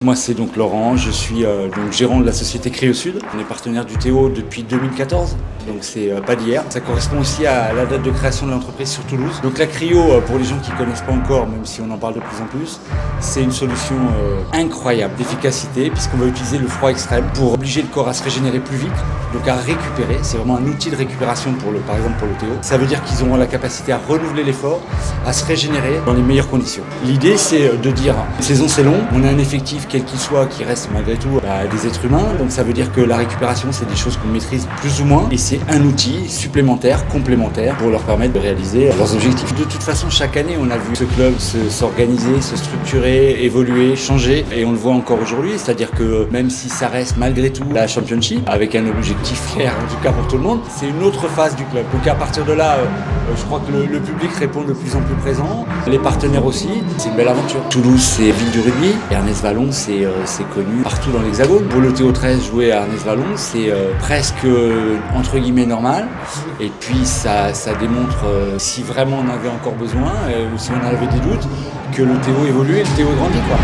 Moi c'est donc Laurent, je suis donc gérant de la société Cryo Sud. On est partenaire du Théo depuis 2014, donc c'est pas d'hier. Ça correspond aussi à la date de création de l'entreprise sur Toulouse. Donc la cryo, pour les gens qui ne connaissent pas encore, même si on en parle de plus en plus, c'est une solution incroyable d'efficacité puisqu'on va utiliser le froid extrême pour obliger le corps à se régénérer plus vite, donc à récupérer. C'est vraiment un outil de récupération par exemple pour le Théo. Ça veut dire qu'ils auront la capacité à renouveler l'effort, à se régénérer dans les meilleures conditions. L'idée c'est de dire, une saison c'est long, on a un effectif quel qu'il soit, qui reste malgré tout des êtres humains. Donc ça veut dire que la récupération, c'est des choses qu'on maîtrise plus ou moins. Et c'est un outil supplémentaire, complémentaire, pour leur permettre de réaliser leurs objectifs. De toute façon, chaque année, on a vu ce club s'organiser, se structurer, évoluer, changer. Et on le voit encore aujourd'hui. C'est-à-dire que même si ça reste malgré tout la Championship, avec un objectif fier, en tout cas pour tout le monde, c'est une autre phase du club. Donc à partir de là, je crois que le public répond de plus en plus présent. Les partenaires aussi. C'est une belle aventure. Toulouse, c'est ville du rugby. Ernest Vallon, c'est connu partout dans l'Hexagone. Pour le Théo 13, jouer à Ernest Vallon, c'est presque entre guillemets normal. Et puis ça démontre, si vraiment on avait encore besoin, ou si on avait des doutes, que le Théo évolue et le Théo grandit, quoi.